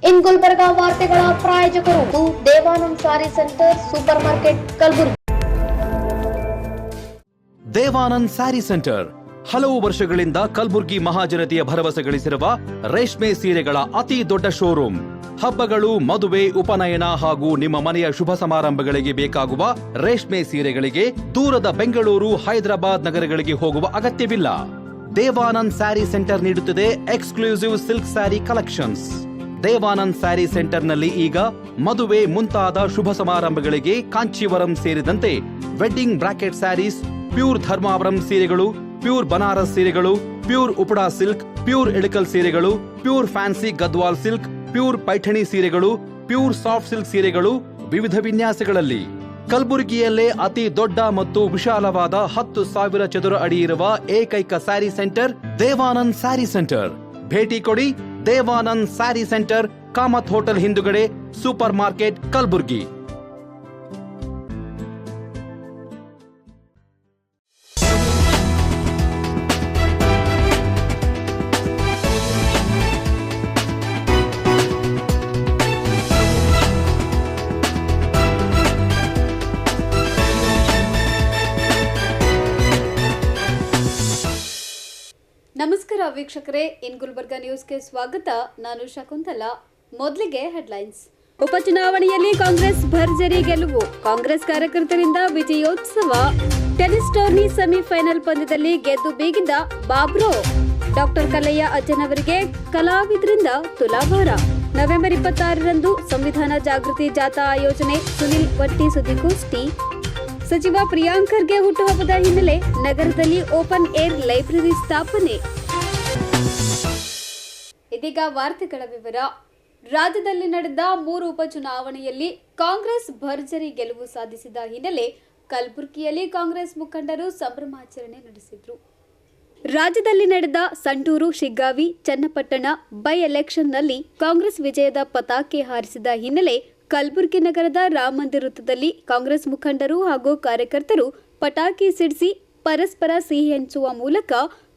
ಇನ್ ಗುಲ್ಬರ್ಗ ವಾರ್ತೆಗಳ ಪ್ರಾಯೋಜಕರು Devanand sari centre super market Kalaburagi. Devanand sari centre ಹಲವು ವರ್ಷಗಳಿಂದ ಕಲಬುರಗಿ ಮಹಾಜನತೆಯ ಭರವಸೆ ಗಳಿಸಿರುವ ರೇಷ್ಮೆ ಸೀರೆಗಳ ಅತಿ ದೊಡ್ಡ ಶೋರೂಮ್. ಹಬ್ಬಗಳು, ಮದುವೆ, ಉಪನಯನ ಹಾಗೂ ನಿಮ್ಮ ಮನೆಯ ಶುಭ ಸಮಾರಂಭಗಳಿಗೆ ಬೇಕಾಗುವ ರೇಷ್ಮೆ ಸೀರೆಗಳಿಗೆ ದೂರದ ಬೆಂಗಳೂರು, ಹೈದರಾಬಾದ್ ನಗರಗಳಿಗೆ ಹೋಗುವ ಅಗತ್ಯವಿಲ್ಲ. ದೇವಾನಂದ್ ಸ್ಯಾರಿ ಸೆಂಟರ್ ನೀಡುತ್ತಿದೆ exclusive silk sari collections. Devanand sari ಸೆಂಟರ್ನಲ್ಲಿ ಈಗ ಮದುವೆ ಮುಂತಾದ ಶುಭ ಸಮಾರಂಭಗಳಿಗೆ ಕಾಂಚೀವರಂ ಸೇರಿದಂತೆ wedding brocade saris, pure Dharmavaram ಸೀರೆಗಳು, ಪ್ಯೂರ್ ಬನಾರಸ್ ಸೀರೆಗಳು, pure Uppada silk, pure Ilkal ಸೀರೆಗಳು, pure fancy Gadwal silk, pure Paithani ಸೀರೆಗಳು, ಪ್ಯೂರ್ ಸಾಫ್ಟ್ ಸಿಲ್ಕ್ ಸೀರೆಗಳು ವಿವಿಧ ವಿನ್ಯಾಸಗಳಲ್ಲಿ. ಕಲಬುರಗಿಯಲ್ಲೇ ಅತಿ ದೊಡ್ಡ ಮತ್ತು ವಿಶಾಲವಾದ 10,000 ಚದುರ ಅಡಿ ಇರುವ ಏಕೈಕ sari centre Devanand sari centre. ಭೇಟಿ ಕೊಡಿ. Devanand sari centre, Kamath hotel ಹಿಂದುಗಡೆ, ಸೂಪರ್ ಮಾರ್ಕೆಟ್, ಕಲಬುರಗಿ. ನಮಸ್ಕಾರ ವೀಕ್ಷಕರೇ, ಇನ್ ಗುಲ್ಬರ್ಗ ನ್ಯೂಸ್ಗೆ ಸ್ವಾಗತ. ನಾನು ಶಕುಂತಲಾ. ಮೊದಲಿಗೆ ಹೆಡ್ಲೈನ್ಸ್. ಉಪಚುನಾವಣೆಯಲ್ಲಿ ಕಾಂಗ್ರೆಸ್ ಭರ್ಜರಿ ಗೆಲುವು, ಕಾಂಗ್ರೆಸ್ ಕಾರ್ಯಕರ್ತರಿಂದ ವಿಜಯೋತ್ಸವ. ಟೆನಿಸ್ ಟೂರ್ನಿ ಸೆಮಿಫೈನಲ್ ಪಂದ್ಯದಲ್ಲಿ ಗೆದ್ದು ಬೀಗಿದ ಬಾಬ್ರೋ. ಡಾಕ್ಟರ್ ಕಲ್ಲಯ್ಯ ಅಜ್ಜನವರಿಗೆ ಕಲಾವಿದರಿಂದ ತುಲಾಭಾರ. ನವೆಂಬರ್ 26ರಂದು ಸಂವಿಧಾನ ಜಾಗೃತಿ ಜಾಥಾ ಆಯೋಜನೆ, ಸುನಿಲ್ ವಟ್ಟಿ ಸುದ್ದಿಗೋಷ್ಠಿ. ಸಚಿವ ಪ್ರಿಯಾಂಕ್ ಖರ್ಗೆ ಹುಟ್ಟುಹಬ್ಬದ ಹಿನ್ನೆಲೆ ನಗರದಲ್ಲಿ ಓಪನ್ ಏರ್ ಲೈಬ್ರರಿ ಸ್ಥಾಪನೆ. ಇದೀಗ ವಾರ್ತೆಗಳ ವಿವರ. ರಾಜ್ಯದಲ್ಲಿ ನಡೆದ 3 ಉಪಚುನಾವಣೆಯಲ್ಲಿ ಕಾಂಗ್ರೆಸ್ ಭರ್ಜರಿ ಗೆಲುವು ಸಾಧಿಸಿದ ಹಿನ್ನೆಲೆ ಕಲಬುರಗಿಯಲ್ಲಿ ಕಾಂಗ್ರೆಸ್ ಮುಖಂಡರು ಸಂಭ್ರಮಾಚರಣೆ ನಡೆಸಿದರು. ರಾಜ್ಯದಲ್ಲಿ ನಡೆದ ಸಂಡೂರು, ಶಿಗ್ಗಾವಿ, ಚನ್ನಪಟ್ಟಣ ಬೈ ಎಲೆಕ್ಷನ್ನಲ್ಲಿ ಕಾಂಗ್ರೆಸ್ ವಿಜಯದ ಪತಾಕೆ ಹಾರಿಸಿದ ಹಿನ್ನೆಲೆ ಕಲಬುರಗಿ ನಗರದ ರಾಮ ಮಂದಿರ ವೃತ್ತದಲ್ಲಿ ಕಾಂಗ್ರೆಸ್ ಮುಖಂಡರು ಹಾಗೂ ಕಾರ್ಯಕರ್ತರು ಪಟಾಕಿ ಸಿಡಿಸಿ ಪರಸ್ಪರ ಸಿಹಿ ಹಂಚುವ ಮೂಲಕ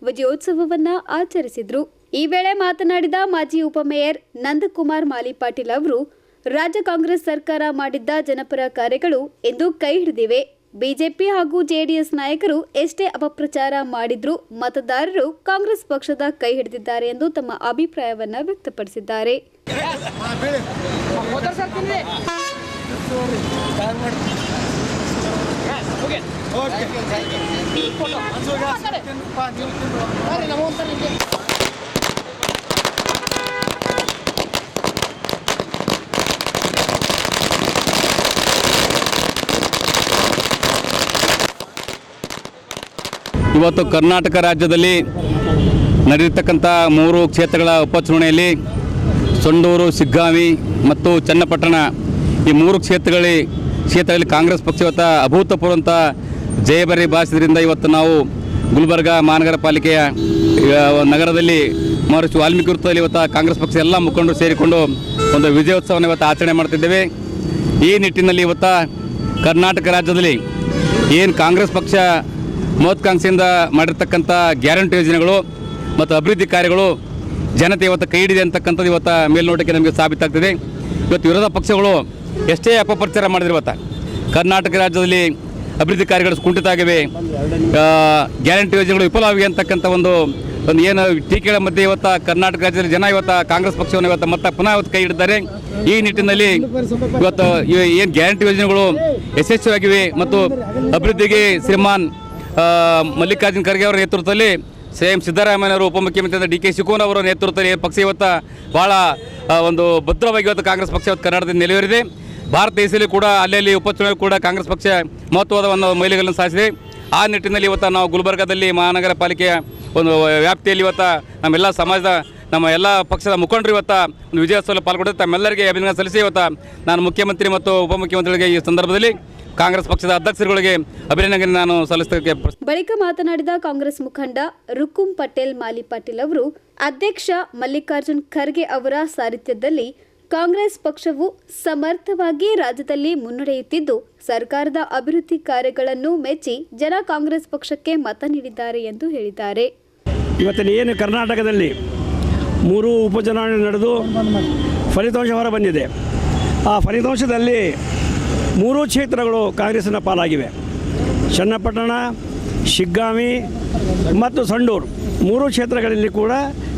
ವಿಜಯೋತ್ಸವವನ್ನ ಆಚರಿಸಿದ್ರು. ಈ ವೇಳೆ ಮಾತನಾಡಿದ ಮಾಜಿ ಉಪಮೇಯರ್ ನಂದಕುಮಾರ್ ಮಾಲಿಪಾಟೀಲ್ ಅವರು, ರಾಜ್ಯ ಕಾಂಗ್ರೆಸ್ ಸರ್ಕಾರ ಮಾಡಿದ್ದ ಜನಪರ ಕಾರ್ಯಗಳು ಎಂದು ಕೈ ಹಿಡಿದಿವೆ. ಬಿಜೆಪಿ ಹಾಗೂ ಜೆಡಿಎಸ್ ನಾಯಕರು ಎಷ್ಟೇ ಅಪಪ್ರಚಾರ ಮಾಡಿದ್ರೂ ಮತದಾರರು ಕಾಂಗ್ರೆಸ್ ಪಕ್ಷದ ಕೈ ಹಿಡಿದಿದ್ದಾರೆ ಎಂದು ತಮ್ಮ ಅಭಿಪ್ರಾಯವನ್ನ ವ್ಯಕ್ತಪಡಿಸಿದ್ದಾರೆ. ಇವತ್ತು ಕರ್ನಾಟಕ ರಾಜ್ಯದಲ್ಲಿ ನಡೆಯತಕ್ಕಂಥ 3 ಕ್ಷೇತ್ರಗಳ ಉಪಚುನಾವಣೆಯಲ್ಲಿ ಸಂಡೂರು, ಶಿಗ್ಗಾವಿ ಮತ್ತು ಚನ್ನಪಟ್ಟಣ ಈ 3 ಕ್ಷೇತ್ರಗಳಲ್ಲಿ ಕಾಂಗ್ರೆಸ್ ಪಕ್ಷ ಇವತ್ತು ಅಭೂತಪೂರ್ವಂಥ ಜಯಭರಿ ಭಾಷೆಯಿಂದ ಇವತ್ತು ನಾವು ಗುಲ್ಬರ್ಗ ಮಹಾನಗರ ಪಾಲಿಕೆಯ ನಗರದಲ್ಲಿ ಮಹರ್ಷಿ ವಾಲ್ಮೀಕಿ ವೃತ್ತದಲ್ಲಿ ಇವತ್ತು ಕಾಂಗ್ರೆಸ್ ಪಕ್ಷ ಎಲ್ಲ ಮುಖಂಡರು ಸೇರಿಕೊಂಡು ಒಂದು ವಿಜಯೋತ್ಸವವನ್ನು ಇವತ್ತು ಆಚರಣೆ ಮಾಡ್ತಿದ್ದೇವೆ. ಈ ನಿಟ್ಟಿನಲ್ಲಿ ಇವತ್ತು ಕರ್ನಾಟಕ ರಾಜ್ಯದಲ್ಲಿ ಏನು ಕಾಂಗ್ರೆಸ್ ಪಕ್ಷ ಮಹತ್ವಾಕಾಂಕ್ಷೆಯಿಂದ ಮಾಡಿರ್ತಕ್ಕಂಥ ಗ್ಯಾರಂಟಿ ಯೋಜನೆಗಳು ಮತ್ತು ಅಭಿವೃದ್ಧಿ ಕಾರ್ಯಗಳು ಜನತೆ ಇವತ್ತು ಕೈ ಹಿಡಿದೆ ಅಂತಕ್ಕಂಥದ್ದು ಇವತ್ತು ಮೇಲ್ನೋಟಕ್ಕೆ ನಮಗೆ ಸಾಬೀತಾಗ್ತದೆ. ಇವತ್ತು ವಿರೋಧ ಪಕ್ಷಗಳು ಎಷ್ಟೇ ಅಪಪ್ರಚಾರ ಮಾಡಿದ್ರೆ ಇವತ್ತು ಕರ್ನಾಟಕ ರಾಜ್ಯದಲ್ಲಿ ಅಭಿವೃದ್ಧಿ ಕಾರ್ಯಗಳು ಕುಂಠಿತ ಆಗಿವೆ, ಗ್ಯಾರಂಟಿ ಯೋಜನೆಗಳು ವಿಫಲವಾಗಿವೆ ಅಂತಕ್ಕಂಥ ಒಂದು ಏನು ಟೀಕೆಗಳ ಮಧ್ಯೆ ಇವತ್ತು ಕರ್ನಾಟಕ ರಾಜ್ಯದಲ್ಲಿ ಜನ ಇವತ್ತು ಕಾಂಗ್ರೆಸ್ ಪಕ್ಷವನ್ನು ಇವತ್ತು ಮತ್ತೆ ಪುನಃ ಇವತ್ತು ಕೈ ಹಿಡಿದ್ದಾರೆ. ಈ ನಿಟ್ಟಿನಲ್ಲಿ ಇವತ್ತು ಏನು ಗ್ಯಾರಂಟಿ ಯೋಜನೆಗಳು ಯಶಸ್ವಿಯಾಗಿವೆ ಮತ್ತು ಅಭಿವೃದ್ಧಿಗೆ ಶ್ರೀಮಾನ್ ಮಲ್ಲಿಕಾರ್ಜುನ್ ಖರ್ಗೆ ಅವರ ನೇತೃತ್ವದಲ್ಲಿ ಸಿಎಂ ಸಿದ್ದರಾಮಯ್ಯವರು, ಉಪಮುಖ್ಯಮಂತ್ರಿ ಡಿ ಕೆ ಶಿವಕುಮಾರ್ ಅವರ ನೇತೃತ್ವದಲ್ಲಿ ಪಕ್ಷ ಇವತ್ತು ಭಾಳ ಒಂದು ಭದ್ರವಾಗಿ ಇವತ್ತು ಕಾಂಗ್ರೆಸ್ ಪಕ್ಷ ಇವತ್ತು ಕರ್ನಾಟಕದಲ್ಲಿ ನೆಲೆಯೂರಿದೆ. ಭಾರತ ದೇಶದಲ್ಲಿ ಕೂಡ ಅಲ್ಲಲ್ಲಿ ಉಪಚುನಾವಣೆ ಕೂಡ ಕಾಂಗ್ರೆಸ್ ಪಕ್ಷ ಮಹತ್ವದ ಒಂದು ಮೈಲಿಗಲ್ಲನ್ನು ಸಾಧಿಸಿದೆ. ಆ ನಿಟ್ಟಿನಲ್ಲಿ ಇವತ್ತು ನಾವು ಗುಲ್ಬರ್ಗಾದಲ್ಲಿ ಮಹಾನಗರ ಪಾಲಿಕೆಯ ಒಂದು ವ್ಯಾಪ್ತಿಯಲ್ಲಿ ಇವತ್ತು ನಮ್ಮೆಲ್ಲ ಸಮಾಜದ ನಮ್ಮ ಎಲ್ಲ ಪಕ್ಷದ ಮುಖಂಡರು ಇವತ್ತು ಒಂದು ವಿಜಯೋತ್ಸವದಲ್ಲಿ ಪಾಲ್ಗೊಂಡಿದ್ದು ತಮ್ಮೆಲ್ಲರಿಗೆ ಅಭಿನಂದನೆ ಸಲ್ಲಿಸಿ ಇವತ್ತು ನಾನು ಮುಖ್ಯಮಂತ್ರಿ ಮತ್ತು ಉಪಮುಖ್ಯಮಂತ್ರಿಗಳಿಗೆ ಈ ಸಂದರ್ಭದಲ್ಲಿ ಕಾಂಗ್ರೆಸ್ ಪಕ್ಷದ ಅಧ್ಯಕ್ಷರುಗಳಿಗೆ ಅಭಿನಂದನೆ ನಾನು ಸಲ್ಲಿಸಲಿಕ್ಕೆ. ಬಳಿಕ ಮಾತನಾಡಿದ ಕಾಂಗ್ರೆಸ್ ಮುಖಂಡ ರುಕುಂ ಪಟೇಲ್ ಮಾಲಿಪಾಟೀಲ್ ಅವರು, ಅಧ್ಯಕ್ಷ ಮಲ್ಲಿಕಾರ್ಜುನ್ ಖರ್ಗೆ ಅವರ ಸಾರಥ್ಯದಲ್ಲಿ ಕಾಂಗ್ರೆಸ್ ಪಕ್ಷವು ಸಮರ್ಥವಾಗಿ ರಾಜ್ಯದಲ್ಲಿ ಮುನ್ನಡೆಯುತ್ತಿದ್ದು ಸರ್ಕಾರದ ಅಭಿವೃದ್ಧಿ ಕಾರ್ಯಗಳನ್ನು ಮೆಚ್ಚಿ ಜನ ಕಾಂಗ್ರೆಸ್ ಪಕ್ಷಕ್ಕೆ ಮತ ನೀಡಿದ್ದಾರೆ ಎಂದು ಹೇಳಿದ್ದಾರೆ. ಇವತ್ತಿನ ಏನು ಕರ್ನಾಟಕದಲ್ಲಿ 3 ಉಪಚುನಾವಣೆ ನಡೆದು ಫಲಿತಾಂಶ ಹೊರ ಬಂದಿದೆ. ಆ ಫಲಿತಾಂಶದಲ್ಲಿ 3 ಕ್ಷೇತ್ರಗಳು ಕಾಂಗ್ರೆಸ್ಸಿನ ಪಾಲಾಗಿವೆ. ಚನ್ನಪಟ್ಟಣ, ಶಿಗ್ಗಾಂವಿ ಮತ್ತು ಸಂಡೂರು 3 ಕ್ಷೇತ್ರಗಳಲ್ಲಿ ಕೂಡ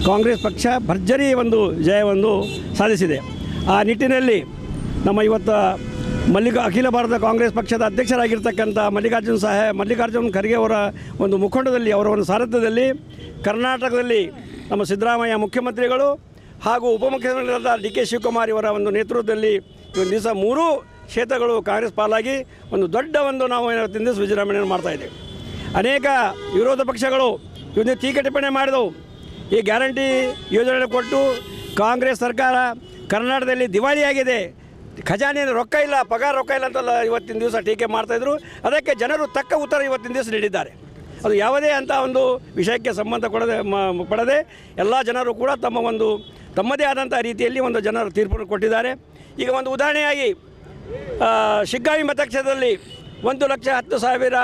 ಕಾಂಗ್ರೆಸ್ ಪಕ್ಷ ಭರ್ಜರಿ ಒಂದು ಜಯವನ್ನು ಸಾಧಿಸಿದೆ. ಆ ನಿಟ್ಟಿನಲ್ಲಿ ನಮ್ಮ ಇವತ್ತು ಅಖಿಲ ಭಾರತ ಕಾಂಗ್ರೆಸ್ ಪಕ್ಷದ ಅಧ್ಯಕ್ಷರಾಗಿರ್ತಕ್ಕಂಥ ಮಲ್ಲಿಕಾರ್ಜುನ್ ಖರ್ಗೆ ಅವರ ಒಂದು ಮುಖಂಡದಲ್ಲಿ, ಅವರ ಒಂದು ಸಾರಥ್ಯದಲ್ಲಿ ಕರ್ನಾಟಕದಲ್ಲಿ ನಮ್ಮ ಸಿದ್ದರಾಮಯ್ಯ ಮುಖ್ಯಮಂತ್ರಿಗಳು ಹಾಗೂ ಉಪಮುಖ್ಯಮಂತ್ರಿಗಳಾದ ಡಿ ಕೆ ಶಿವಕುಮಾರ್ ಇವರ ಒಂದು ನೇತೃತ್ವದಲ್ಲಿ ಇವತ್ತು ದಿವಸ 3 ಕ್ಷೇತ್ರಗಳು ಕಾಂಗ್ರೆಸ್ ಪಾಲಾಗಿ ಒಂದು ದೊಡ್ಡ ಒಂದು ನಾವು ಇವತ್ತಿನ ದಿವಸ ವಿಜೃಂಭಣೆಯನ್ನು ಮಾಡ್ತಾಯಿದ್ದೇವೆ. ಅನೇಕ ವಿರೋಧ ಪಕ್ಷಗಳು ಇವತ್ತು ಟೀಕೆ ಟಿಪ್ಪಣಿ ಮಾಡಿದವು. ಈ ಗ್ಯಾರಂಟಿ ಯೋಜನೆ ಕೊಟ್ಟು ಕಾಂಗ್ರೆಸ್ ಸರ್ಕಾರ ಕರ್ನಾಟಕದಲ್ಲಿ ದಿವಾಳಿಯಾಗಿದೆ, ಖಜಾನೆಯಲ್ಲಿ ರೊಕ್ಕ ಇಲ್ಲ, ಪಗಾರ ರೊಕ್ಕ ಇಲ್ಲ ಅಂತೆಲ್ಲ ಇವತ್ತಿನ ದಿವಸ ಟೀಕೆ ಮಾಡ್ತಾಯಿದ್ರು. ಅದಕ್ಕೆ ಜನರು ತಕ್ಕ ಉತ್ತರ ಇವತ್ತಿನ ದಿವಸ ನೀಡಿದ್ದಾರೆ. ಅದು ಯಾವುದೇ ಅಂತ ಒಂದು ವಿಷಯಕ್ಕೆ ಸಂಬಂಧ ಪಡದೆ ಎಲ್ಲ ಜನರು ಕೂಡ ತಮ್ಮದೇ ಆದಂಥ ರೀತಿಯಲ್ಲಿ ಒಂದು ಜನರು ತೀರ್ಪನ್ನು ಕೊಟ್ಟಿದ್ದಾರೆ. ಈಗ ಒಂದು ಉದಾಹರಣೆಯಾಗಿ ಶಿಗ್ಗಾಂವಿ ಮತಕ್ಷೇತ್ರದಲ್ಲಿ 1,10,000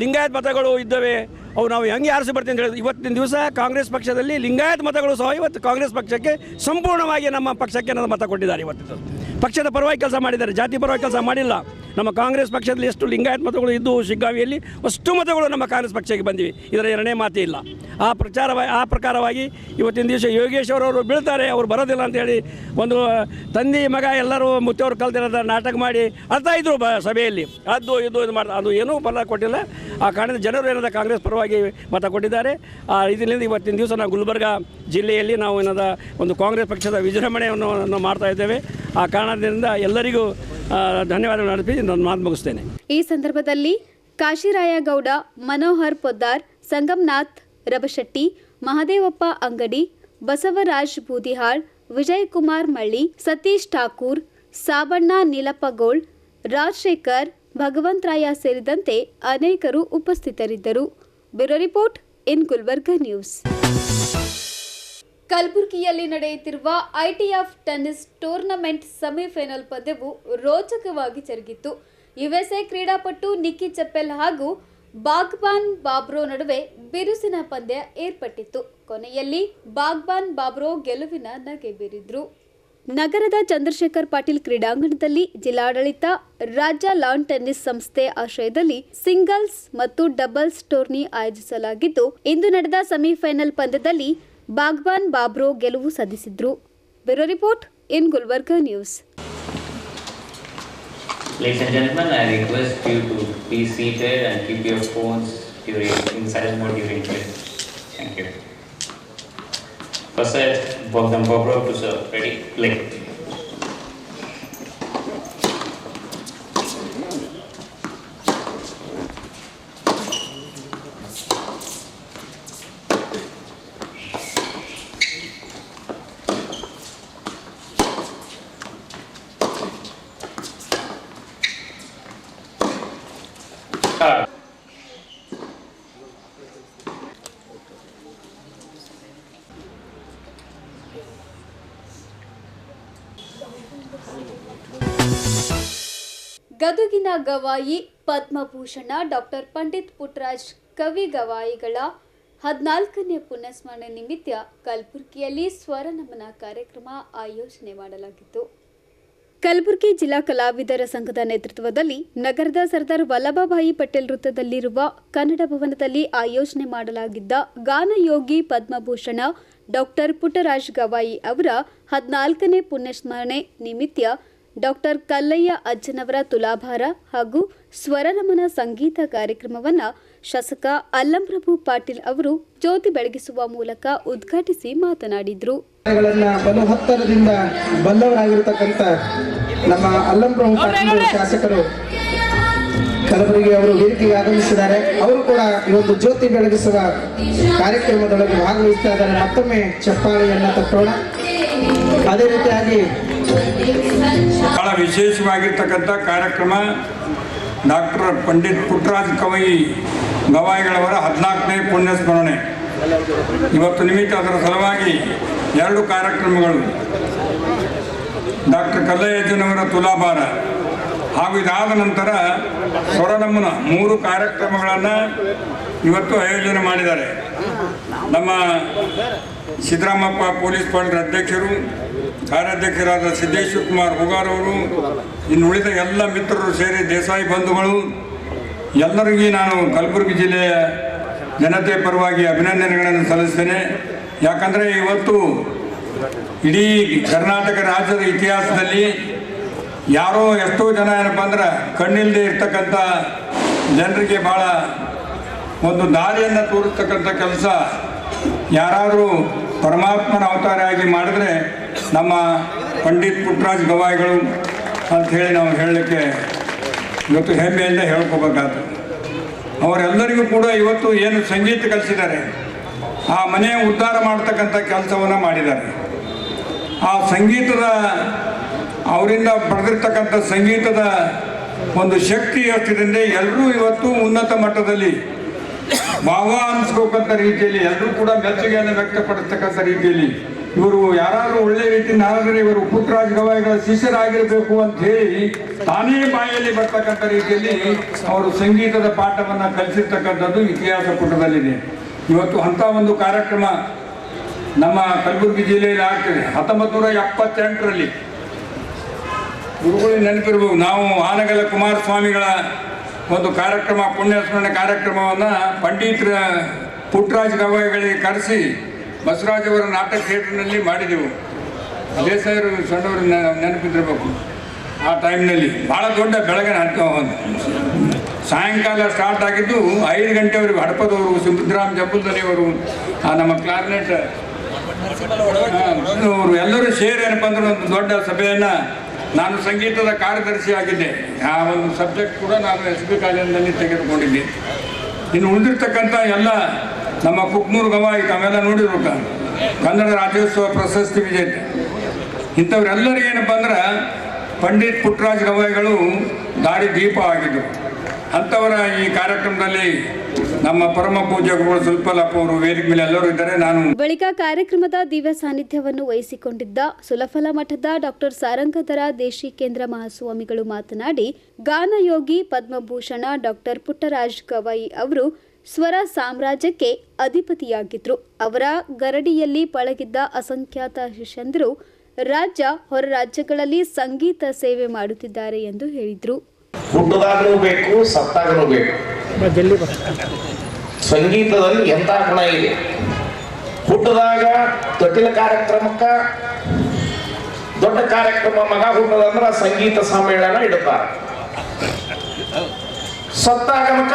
ಲಿಂಗಾಯತ್ ಮತಗಳು ಇದ್ದಾವೆ. ಅವು ನಾವು ಹೆಂಗೆ ಆರಿಸಿ ಬರ್ತೀವಿ ಅಂತ ಹೇಳಿದ್ರು. ಇವತ್ತಿನ ದಿವಸ ಕಾಂಗ್ರೆಸ್ ಪಕ್ಷದಲ್ಲಿ ಲಿಂಗಾಯತ್ ಮತಗಳು ಸಹ ಇವತ್ತು ಕಾಂಗ್ರೆಸ್ ಪಕ್ಷಕ್ಕೆ ಸಂಪೂರ್ಣವಾಗಿ ನಮ್ಮ ಪಕ್ಷಕ್ಕೆ ಮತ ಕೊಟ್ಟಿದ್ದಾರೆ. ಇವತ್ತು ಪಕ್ಷದ ಪರವಾಗಿ ಕೆಲಸ ಮಾಡಿದ್ದಾರೆ, ಜಾತಿ ಪರವಾಗಿ ಕೆಲಸ ಮಾಡಿಲ್ಲ. ನಮ್ಮ ಕಾಂಗ್ರೆಸ್ ಪಕ್ಷದಲ್ಲಿ ಎಷ್ಟು ಲಿಂಗಾಯತ್ ಮತಗಳು ಇದ್ದು ಶಿಗ್ಗಾಂವಿಯಲ್ಲಿ ಅಷ್ಟು ಮತಗಳು ನಮ್ಮ ಕಾಂಗ್ರೆಸ್ ಪಕ್ಷಕ್ಕೆ ಬಂದಿವೆ, ಇದರ ಎರಡನೇ ಮಾತೇ ಇಲ್ಲ. ಆ ಪ್ರಕಾರವಾಗಿ ಇವತ್ತಿನ ದಿವಸ ಯೋಗೇಶ್ ಅವರು ಬೀಳ್ತಾರೆ, ಅವರು ಬರೋದಿಲ್ಲ ಅಂತೇಳಿ ಒಂದು ತಂದೆ ಮಗ ಎಲ್ಲರೂ ಮುತ್ತವರು ಕಲ್ತಿರೋದ ನಾಟಕ ಮಾಡಿ ಅಳ್ತಾ ಇದ್ರು ಸಭೆಯಲ್ಲಿ. ಇದು ಮಾಡ್ತಾ ಅದು ಏನೂ ಫಲ ಕೊಟ್ಟಿಲ್ಲ. ಆ ಕಾರಣದಿಂದ ಜನರು ಏನದ ಕಾಂಗ್ರೆಸ್ ಪರವಾಗಿ ಮತ ಕೊಟ್ಟಿದ್ದಾರೆ. ಆ ಇದರಿಂದ ಇವತ್ತಿನ ದಿವಸ ನಾವು ಗುಲ್ಬರ್ಗ ಜಿಲ್ಲೆಯಲ್ಲಿ ನಾವು ಒಂದು ಕಾಂಗ್ರೆಸ್ ಪಕ್ಷದ ವಿಜೃಂಭಣೆಯನ್ನು ಮಾಡ್ತಾ ಇದ್ದೇವೆ. ಆ ಕಾರಣದಿಂದ ಎಲ್ಲರಿಗೂ ಧನ್ಯವಾದಗಳು ಅರ್ಪಿಸಿ ನಾನು ಮಾತು ಮುಗಿಸ್ತೇನೆ. ಈ ಸಂದರ್ಭದಲ್ಲಿ ಕಾಶಿರಾಯಗೌಡ, ಮನೋಹರ್ ಪೊದ್ದಾರ್, ಸಂಗಮ್ನಾಥ್ ರಬಶೆಟ್ಟಿ, ಮಹದೇವಪ್ಪ ಅಂಗಡಿ, ಬಸವರಾಜ್ ಬೂದಿಹಾಳ್, ವಿಜಯ್ ಕುಮಾರ್ ಮಳ್ಳಿ, ಸತೀಶ್ ಠಾಕೂರ್, ಸಾಬಣ್ಣ ನೀಲಪ್ಪಗೋಳ್, ರಾಜಶೇಖರ್, ಭಗವಂತರಾಯ ಸೇರಿದಂತೆ ಅನೇಕರು ಉಪಸ್ಥಿತರಿದ್ದರು. Bureau report in Gulbarga news. ಕಲಬುರಗಿಯಲ್ಲಿ ನಡೆಯುತ್ತಿರುವ ITF ಟೆನ್ನಿಸ್ ಟೂರ್ನಮೆಂಟ್ ಸೆಮಿಫೈನಲ್ ಪಂದ್ಯವು ರೋಚಕವಾಗಿ ಜರುಗಿತು. USA ಕ್ರೀಡಾಪಟು ನಿಕ್ಕಿ ಚೆಪ್ಪೆಲ್ ಹಾಗೂ ಬಾಗ್ಬಾನ್ ಬಾಬ್ರೋ ನಡುವೆ ಬಿರುಸಿನ ಪಂದ್ಯ ಏರ್ಪಟ್ಟಿತ್ತು. ಕೊನೆಯಲ್ಲಿ ಬಾಗ್ಬಾನ್ ಬಾಬ್ರೋ ಗೆಲುವಿನ ನಗೆ ಬೀರಿದ್ರು. ನಗರದ ಚಂದ್ರಶೇಖರ್ ಪಾಟೀಲ್ ಕ್ರೀಡಾಂಗಣದಲ್ಲಿ ಜಿಲ್ಲಾಡಳಿತ, ರಾಜ್ಯ ಲಾನ್ ಟೆನ್ನಿಸ್ ಸಂಸ್ಥೆ ಆಶ್ರಯದಲ್ಲಿ ಸಿಂಗಲ್ಸ್ ಮತ್ತು ಡಬಲ್ಸ್ ಟೂರ್ನಿ ಆಯೋಜಿಸಲಾಗಿದ್ದು, ಇಂದು ನಡೆದ ಸೆಮಿಫೈನಲ್ ಪಂದ್ಯದಲ್ಲಿ ಬಾಗ್ಬಾನ್ ಬಾಬ್ರೋ ಗೆಲುವು ಸಾಧಿಸಿದ್ರು. Bureau report in Gulbarga news. Ladies and gentlemen, I request you to be seated and keep your phones in silent mode during play. Thank you. First set, Bogdan Bobrov to serve. Ready? Play. ಗದುಗಿನ Gavai Padma Bhushan doctor Pandit Puttaraj ಕವಿ ಗವಾಯಿಗಳ 14ನೇ ಪುಣ್ಯಸ್ಮರಣೆ ನಿಮಿತ್ತ ಕಲಬುರಗಿಯಲ್ಲಿ ಸ್ವರ ನಮನ ಕಾರ್ಯಕ್ರಮ ಆಯೋಜನೆ ಮಾಡಲಾಗಿತ್ತು. ಕಲಬುರಗಿ ಜಿಲ್ಲಾ ಕಲಾವಿದರ ಸಂಘದ ನೇತೃತ್ವದಲ್ಲಿ ನಗರದ ಸರ್ದಾರ್ ವಲ್ಲಭಭಾಯಿ ಪಟೇಲ್ ವೃತ್ತದಲ್ಲಿರುವ ಕನ್ನಡ ಭವನದಲ್ಲಿ ಆಯೋಜನೆ ಮಾಡಲಾಗಿದ್ದ ಗಾನಯೋಗಿ ಪದ್ಮಭೂಷಣ ಡಾಕ್ಟರ್ ಪುಟ್ಟರಾಜ್ ಗವಾಯಿ ಅವರ 14ನೇ ಪುಣ್ಯಸ್ಮರಣೆ ನಿಮಿತ್ತ ಡಾಕ್ಟರ್ ಕಲ್ಲಯ್ಯ ಅಜ್ಜನವರ ತುಲಾಭಾರ ಹಾಗೂ ಸ್ವರನಮನ ಸಂಗೀತ ಕಾರ್ಯಕ್ರಮವನ್ನು ಶಾಸಕ ಅಲ್ಲಂಪ್ರಭು ಪಾಟೀಲ್ ಅವರು ಜ್ಯೋತಿ ಬೆಳಗಿಸುವ ಮೂಲಕ ಉದ್ಘಾಟಿಸಿ ಮಾತನಾಡಿದರು. ಬಲು ಹತ್ತರದಿಂದ ಬಲ್ಲವರಾಗಿರತಕ್ಕಂಥ ನಮ್ಮ ಅಲ್ಲಂಪ್ರಭು ಪಾಟೀಲ್ ಶಾಸಕರು ಕಲಬುರಗಿ ಅವರು ವೇದಿಕೆಗೆ ಆಗಮಿಸಿದ್ದಾರೆ. ಅವರು ಕೂಡ ಇವತ್ತು ಜ್ಯೋತಿ ಬೆಳಗಿಸುವ ಕಾರ್ಯಕ್ರಮದೊಳಗೆ ಭಾಗವಹಿಸ್ತಾ ಇದ್ದಾರೆ. ಮತ್ತೊಮ್ಮೆ ಚಪ್ಪಾಳೆಯನ್ನ ತಟ್ಟೋಣ. ಅದೇ ರೀತಿಯಾಗಿ ಬಹಳ ವಿಶೇಷವಾಗಿರ್ತಕ್ಕಂಥ ಕಾರ್ಯಕ್ರಮ ಡಾಕ್ಟರ್ ಪಂಡಿತ್ ಪುಟ್ಟರಾಜ್ ಗವಾಯಿಗಳವರ 14ನೇ ಪುಣ್ಯಸ್ಮರಣೆ. ಇವತ್ತು ನಿಮಿತ್ತ ಅದರ ಸಲುವಾಗಿ 2 ಕಾರ್ಯಕ್ರಮಗಳು, ಡಾಕ್ಟರ್ ಕಲ್ಲಯ್ಯಜ್ಜನವರ ತುಲಾಭಾರ ಹಾಗೂ ಇದಾದ ನಂತರ ಸ್ವರನಮನ 3 ಕಾರ್ಯಕ್ರಮಗಳನ್ನು ಇವತ್ತು ಆಯೋಜನೆ ಮಾಡಿದ್ದಾರೆ. ನಮ್ಮ ಸಿದ್ದರಾಮಪ್ಪ ಪೊಲೀಸ್ ಪಾರ್ಟಿ ಅಧ್ಯಕ್ಷರು, ಕಾರ್ಯಾಧ್ಯಕ್ಷರಾದ ಸಿದ್ದೇಶ್ವರ ಕುಮಾರ್ ಹುಗಾರ್ ಅವರು, ಇನ್ನು ಉಳಿದ ಎಲ್ಲ ಮಿತ್ರರು ಸೇರಿ ದೇಸಾಯಿ ಬಂಧುಗಳು ಎಲ್ಲರಿಗೂ ನಾನು ಕಲಬುರಗಿ ಜಿಲ್ಲೆಯ ಜನತೆ ಪರವಾಗಿ ಅಭಿನಂದನೆಗಳನ್ನು ಸಲ್ಲಿಸ್ತೇನೆ. ಯಾಕಂದರೆ ಇವತ್ತು ಇಡೀ ಕರ್ನಾಟಕ ರಾಜ್ಯದ ಇತಿಹಾಸದಲ್ಲಿ ಯಾರೋ ಎಷ್ಟೋ ಜನ ಏನಪ್ಪ ಅಂದ್ರೆ ಕಣ್ಣಿಲ್ಲದೆ ಇರ್ತಕ್ಕಂಥ ಜನರಿಗೆ ಭಾಳ ಒಂದು ದಾರಿಯನ್ನು ತೋರಿಸ್ತಕ್ಕಂಥ ಕೆಲಸ ಯಾರಾದರೂ ಪರಮಾತ್ಮನ ಅವತಾರಿಯಾಗಿ ಮಾಡಿದ್ರೆ ನಮ್ಮ ಪಂಡಿತ್ ಪುಟ್ಟರಾಜ ಗವಾಯಿಗಳು ಅಂಥೇಳಿ ನಾವು ಹೇಳಲಿಕ್ಕೆ ಇವತ್ತು ಹೆಮ್ಮೆಯಿಂದ ಹೇಳ್ಕೋಬೇಕಾಗ್ತದೆ. ಅವರೆಲ್ಲರಿಗೂ ಕೂಡ ಇವತ್ತು ಏನು ಸಂಗೀತ ಕಲಿಸಿದ್ದಾರೆ, ಆ ಮನೆ ಉದ್ಧಾರ ಮಾಡ್ತಕ್ಕಂಥ ಕೆಲಸವನ್ನು ಮಾಡಿದ್ದಾರೆ. ಆ ಸಂಗೀತದ ಅವರಿಂದ ಪಡೆದಿರ್ತಕ್ಕಂಥ ಸಂಗೀತದ ಒಂದು ಶಕ್ತಿ ಎಷ್ಟಿದೆ, ಎಲ್ಲರೂ ಇವತ್ತು ಉನ್ನತ ಮಟ್ಟದಲ್ಲಿ ಭಾವ ಅನಿಸ್ಕೋಕ್ಕಂಥ ರೀತಿಯಲ್ಲಿ ಎಲ್ಲರೂ ಕೂಡ ಮೆಚ್ಚುಗೆಯನ್ನು ವ್ಯಕ್ತಪಡಿಸ್ತಕ್ಕಂಥ ರೀತಿಯಲ್ಲಿ ಇವರು ಯಾರಾದರೂ ಒಳ್ಳೆ ರೀತಿಯಿಂದ ಆದರೆ ಇವರು ಪುಟ್ಟರಾಜ ಗವಾಯಿಗಳ ಶಿಷ್ಯರಾಗಿರಬೇಕು ಅಂತ ಹೇಳಿ ತಾನೇ ಬಾಯಲ್ಲಿ ಬರ್ತಕ್ಕಂಥ ರೀತಿಯಲ್ಲಿ ಅವರು ಸಂಗೀತದ ಪಾಠವನ್ನು ಕಲಿಸಿರ್ತಕ್ಕಂಥದ್ದು ಇತಿಹಾಸ ಪುಟದಲ್ಲಿದೆ. ಇವತ್ತು ಅಂಥ ಒಂದು ಕಾರ್ಯಕ್ರಮ ನಮ್ಮ ಕಲಬುರಗಿ ಜಿಲ್ಲೆಯಲ್ಲಿ ಆಗ್ತದೆ. 1978ರಲ್ಲಿ ಗುರುಗಳಿಗೆ ನೆನಪಿರ್ಬೋದು, ನಾವು ಆನಗಲ ಕುಮಾರಸ್ವಾಮಿಗಳ ಒಂದು ಕಾರ್ಯಕ್ರಮ, ಪುಣ್ಯಸ್ಮರಣೆ ಕಾರ್ಯಕ್ರಮವನ್ನು ಪಂಡಿತರ ಪುಟ್ಟರಾಜ ಗವಾಯಿಗಳಿಗೆ ಕರೆಸಿ ಬಸವರಾಜ್ ಅವರ ನಾಟಕ ಥಿಯೇಟ್ರ್ನಲ್ಲಿ ಮಾಡಿದೆವು. ದೇಸಾಯರು ಸಣ್ಣವರು ನೆನಪಿದ್ದಿರಬೇಕು. ಆ ಟೈಮ್ನಲ್ಲಿ ಭಾಳ ದೊಡ್ಡ ಬೆಳಗಿನ ಸಾಯಂಕಾಲ ಸ್ಟಾರ್ಟ್ ಆಗಿದ್ದು 5 ಗಂಟೆವರೆಗೂ ಹಡಪದವರು, ಸಿದ್ದರಾಮ್ ಜಂಬುಲ್ದನಿಯವರು, ನಮ್ಮ ಕ್ಲಾರ್ನೆಟ್ ಅವರು ಎಲ್ಲರೂ ಸೇರಿ ಏನಪ್ಪ ಅಂದ್ರೆ ಒಂದು ದೊಡ್ಡ ಸಭೆಯನ್ನು, ನಾನು ಸಂಗೀತದ ಕಾರ್ಯದರ್ಶಿ ಆಗಿದ್ದೆ. ಆ ಒಂದು ಸಬ್ಜೆಕ್ಟ್ ಕೂಡ ನಾನು SB ಕಾಲೇಜಿನಲ್ಲಿ ತೆಗೆದುಕೊಂಡಿದ್ದೆ. ಇನ್ನು ಉಳಿದಿರ್ತಕ್ಕಂಥ ಎಲ್ಲ ನಮ್ಮ ಕುಕ್ನೂರು ಗವಾಯಿ ತಾವೆಲ್ಲ ನೋಡಿದ್ರು, ಕನ್ನಡ ರಾಜ್ಯೋತ್ಸವ ಪ್ರಶಸ್ತಿ ವಿಜೇತೆ. ಇಂಥವ್ರೆಲ್ಲರಿಗೂ ಏನಪ್ಪ ಅಂದ್ರೆ ಪಂಡಿತ್ ಪುಟ್ಟರಾಜ ಗವಾಯಿಗಳು ದಾರಿ ದೀಪ ಆಗಿದ್ದರು. ಅಂಥವರ ಈ ಕಾರ್ಯಕ್ರಮದಲ್ಲಿ ನಮ್ಮ ಪರಮ ಪೂಜ್ಯ ಗುರುಗಳು ಸುಲ್ಪಲಪ್ಪ ಅವರು ವೇದಿಕೆ ಮೇಲೆ ಎಲ್ಲರೂ ಇದ್ದಾರೆ. ನಾನು ಬಳಿಕ ಕಾರ್ಯಕ್ರಮದ ದಿವ್ಯ ಸಾನ್ನಿಧ್ಯವನ್ನು ವಹಿಸಿಕೊಂಡಿದ್ದ ಸುಲಫಲ ಮಠದ ಡಾಕ್ಟರ್ ಸಾರಂಗಧರ ದೇಶಿಕೇಂದ್ರ ಮಹಾಸ್ವಾಮಿಗಳು ಮಾತನಾಡಿ, ಗಾನಯೋಗಿ ಪದ್ಮಭೂಷಣ ಡಾಕ್ಟರ್ ಪುಟ್ಟರಾಜ ಗವಾಯಿ ಅವರು ಸ್ವರ ಸಾಮ್ರಾಜ್ಯಕ್ಕೆ ಅಧಿಪತಿಯಾಗಿದ್ರು. ಅವರ ಗರಡಿಯಲ್ಲಿ ಪಳಗಿದ್ದ ಅಸಂಖ್ಯಾತ ಶಿಷ್ಯಂದರು ರಾಜ್ಯ ಹೊರ ರಾಜ್ಯಗಳಲ್ಲಿ ಸಂಗೀತ ಸೇವೆ ಮಾಡುತ್ತಿದ್ದಾರೆ ಎಂದು ಹೇಳಿದರು. ಹುಟ್ಟದಾಗಲೂ ಬೇಕು, ಸತ್ತಾಗಲೂ ಬೇಕು. ಸಂಗೀತದಲ್ಲಿ ಎಂಥ ಗುಣ ಇದೆ. ಹುಟ್ಟದಾಗ ತೊಟ್ಟಿಲ ಕಾರ್ಯಕ್ರಮಕ್ಕ ದೊಡ್ಡ ಕಾರ್ಯಕ್ರಮ, ಮಗ ಹುಟ್ಟದಂದ್ರೆ ಸಂಗೀತ ಸಮ್ಮೇಳನ ಇಡುತ್ತಾರೆ. ಸತ್ತಾಗಮಕ